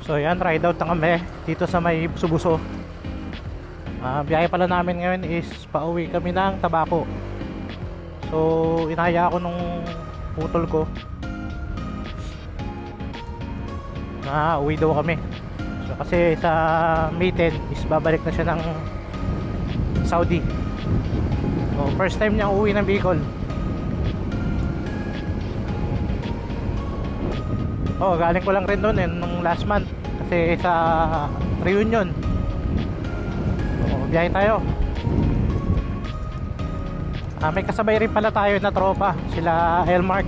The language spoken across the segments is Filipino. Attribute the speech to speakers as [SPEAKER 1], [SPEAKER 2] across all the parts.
[SPEAKER 1] So yan, ride out na kami dito sa may Buso-Buso. Biyahe pala namin ngayon is pauwi kami ng Tabaco. So inaya ako nung putol ko na uwi daw kami. So kasi sa May 10 is babalik na siya ng Saudi. So first time niya uwi ng Bicol. Oh, galing ko lang rin doon nung last month kasi sa reunion. So biyahe tayo. May kasabay rin pala tayo na tropa, sila Elmark.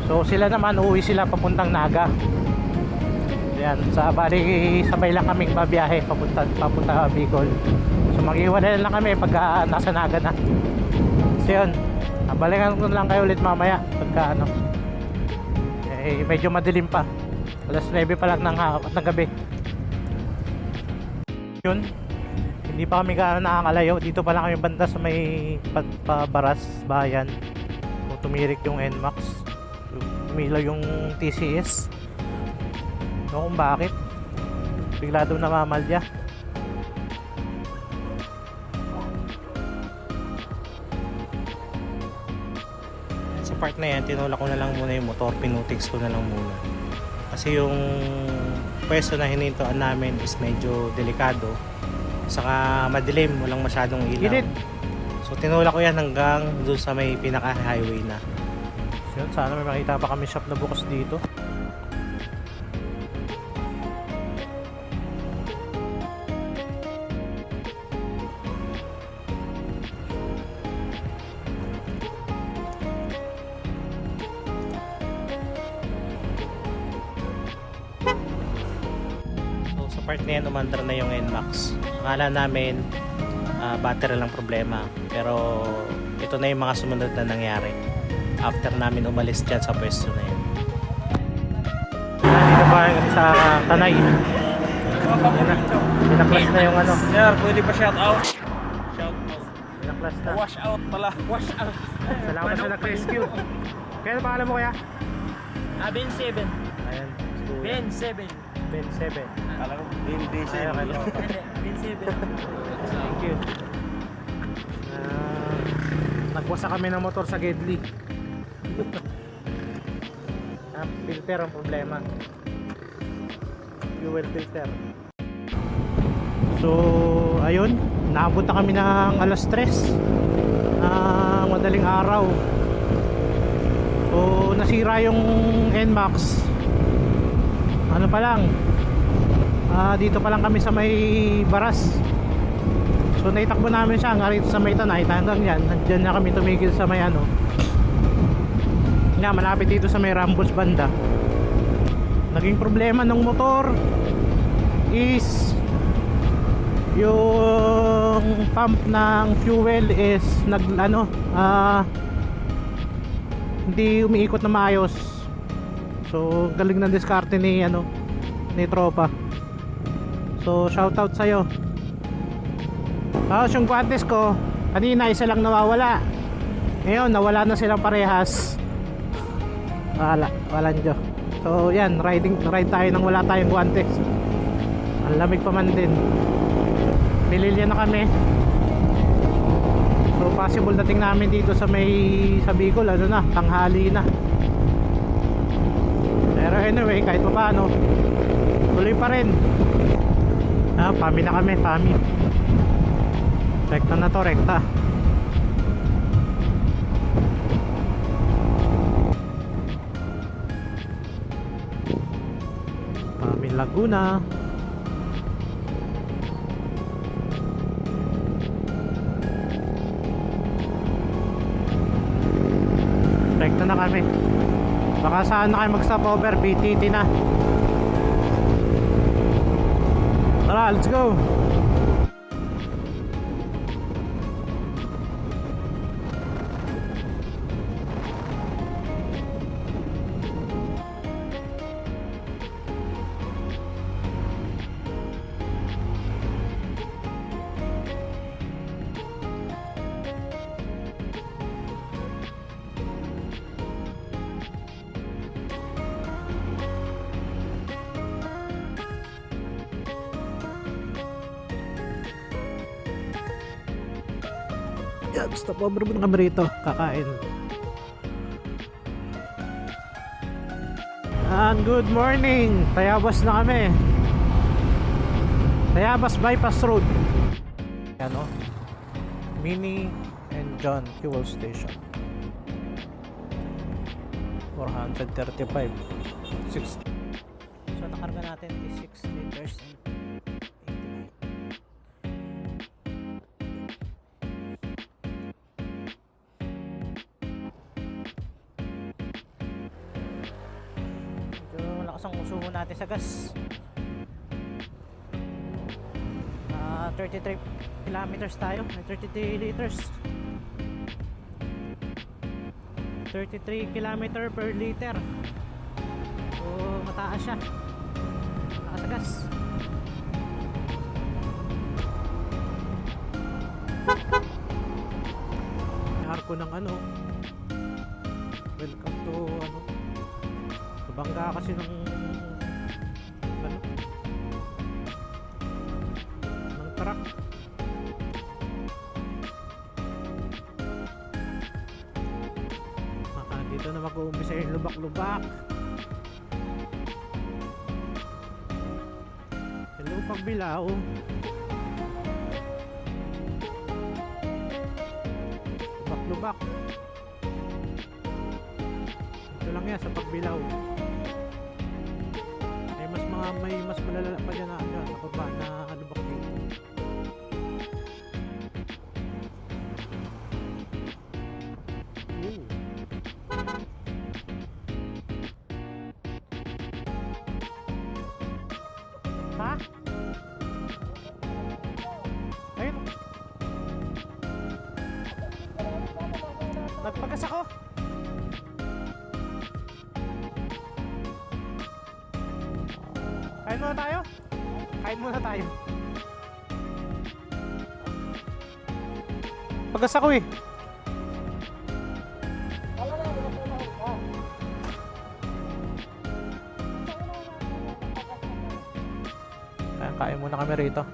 [SPEAKER 1] So sila naman uuwi sila papuntang Naga. Yan, bali sabay lang kaming babiyahe papunta Bicol. So maghiwalay lang kami pagka nasa Naga na. So yun, balikan ko lang kayo ulit mamaya pagka medyo madilim pa. Alas 9 pa lang ng gabi. Yun, hindi pa kami nakakalayo. Dito pa lang kami banda sa may Baras Bayan. Tumirik yung NMAX, tumilaw yung TCS. No, kung bakit bigla daw namamalya. Sa part na yan, tinulak ko na lang muna yung motor, pinutix ko na lang muna kasi yung pwesto na hinintuan namin is medyo delikado, saka madilim, walang masyadong ilaw. So tinulak ko yan hanggang doon sa may pinaka highway na. So yun, sana may makita pa kami shop na bukas dito. Part na yan, umandar na yung NMAX. Akala namin battery lang problema, pero ito na yung mga sumunod na nangyari after namin umalis dyan sa pwesto na yan. Dito ba sa Tanay? Pinaklas na yung ano.
[SPEAKER 2] Sir, pwede pa shout out? Shout out.
[SPEAKER 1] Pinaklas na.
[SPEAKER 2] Wash out pala. Wash out.
[SPEAKER 1] Salamat sa nag-rescue. Kaya pangalan mo kaya?
[SPEAKER 2] Ben 7.
[SPEAKER 1] Ayan.
[SPEAKER 2] Ben 7.
[SPEAKER 1] Ben 7.
[SPEAKER 2] Alam ko, Ben 7. Ben 7.
[SPEAKER 1] Thank you. Nagwasa kami ng motor sa Gedli. Filter ang problema. Fuel filter. So ayun, naabot na kami ng alas 3 madaling araw. So nasira yung NMAX. Ano pa lang, dito pa lang kami sa may Baras. So naitakbo namin siya hanggang rito sa may Tanay. Hanggang yan, dyan na kami tumigil sa may ano nga, malapit dito sa may Rambos banda. Naging problema ng motor is yung pump ng fuel is hindi umiikot na maayos. So galing ng diskarte ni tropa. So shoutout sa'yo. Tapos yung guantes ko kanina isa lang nawawala. Ngayon nawala na silang parehas. Wala nyo. So yan, ride tayo nang wala tayong guantes. Ang lamig pa man din. Pililya na kami. So possible dating namin dito sa Bicol tanghali na. Pero anyway, kahit pa paano tuloy pa rin. Pami na kami, pami. Rekta na to, rekta. Pami Laguna. Rekta na kami. Baka saan na kayo mag-stop over, BTT na. Tara, let's go. Yan, stop over muna kami rito. Kakain. And good morning. Tayabas na kami. Tayabas Bypass Road. Yan o. Mini and John Fuel Station. 435. 60. So nakarga natin is 6 liters and 89. Medyo malakas ang usuho natin sa gas. 33 kilometers tayo. 33 liters. 33 kilometer per liter. So mataas siya. Mataas sa gas. Nahar ko ng ano. Welcome to ano. Bangga kasi ng ano. Ng truck. Dito na mag-uumpisa yung lubak-lubak. Hello, Pagbilao. Lubak-lubak. Ito lang yan sa Pagbilao. May mas malala pa dyan na ano, nakaba na lubak dito. Ha? Ayun. Nagpagas ako. Kain muna tayo. Kain muna tayo. Pagas ako eh. Kain muna kami rito.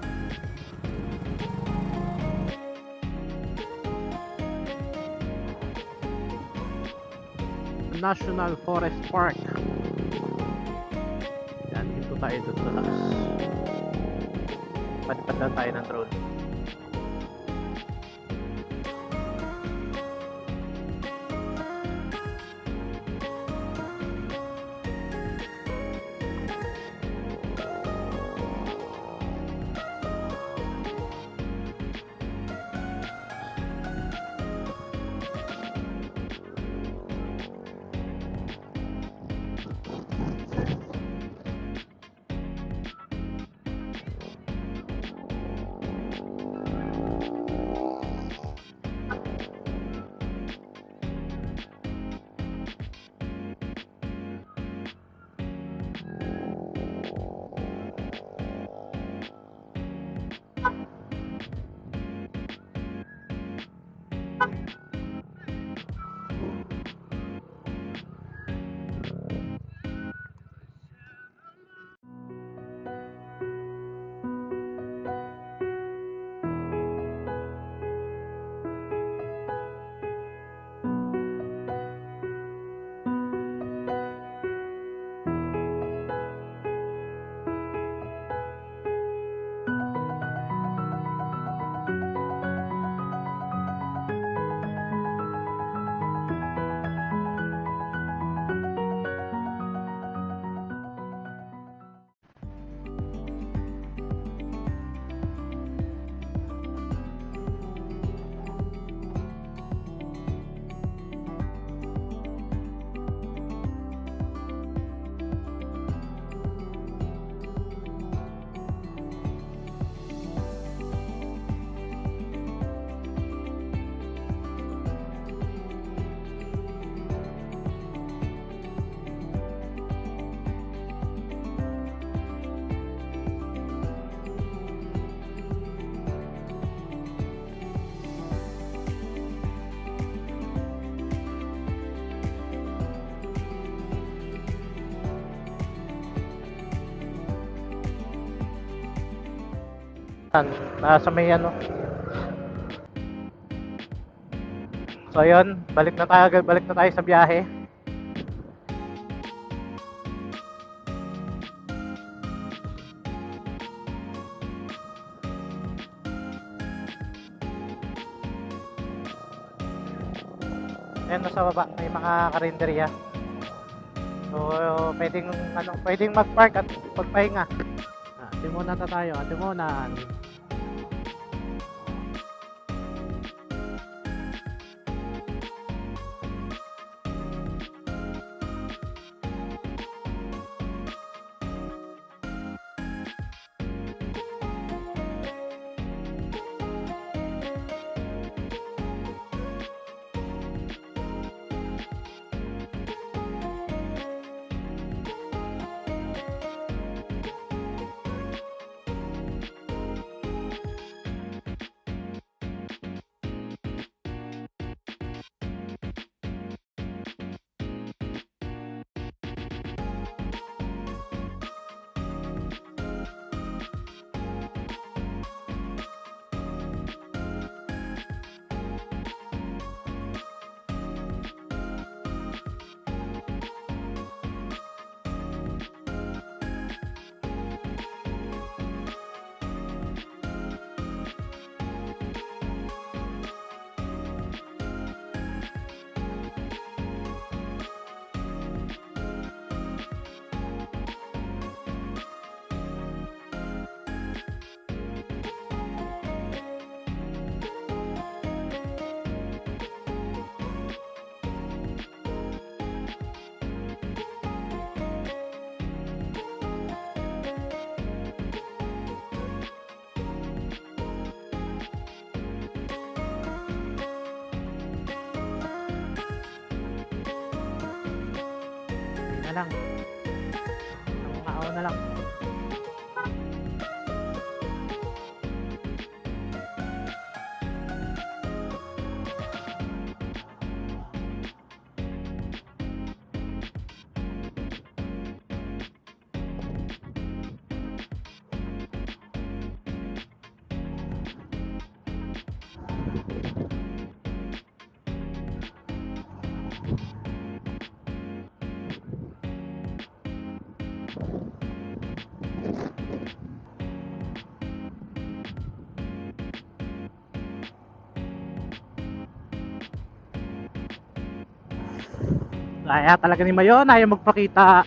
[SPEAKER 1] National Forest Park. Yan, dito tayo doon sa taas. Padpad lang tayo ng drone. Nasa may ano So ayun, balik na tayo sa biyahe. Ayan, nasa baba may mga karinderya. So pwedeng mag-park at magpahinga. Atimunan na tayo, atimunan. Na lang. Ang maaw na lang. Kaya talaga ni Mayon, ayaw magpakita.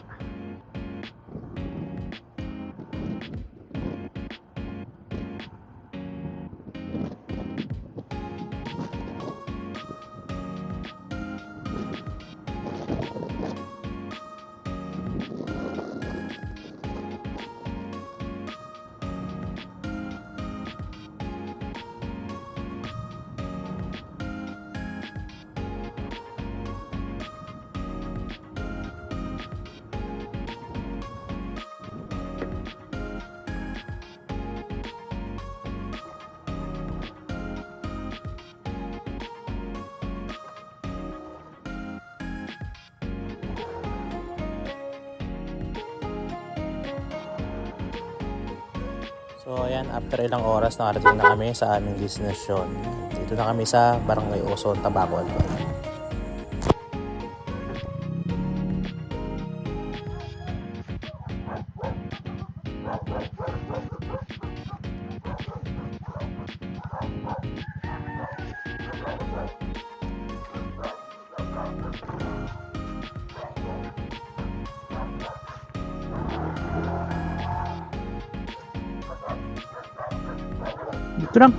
[SPEAKER 3] So ayan, after ilang oras nakarating na kami sa aming destination. Dito na kami sa Barangay Oson, Tabaco, Albay.
[SPEAKER 1] Dito lang.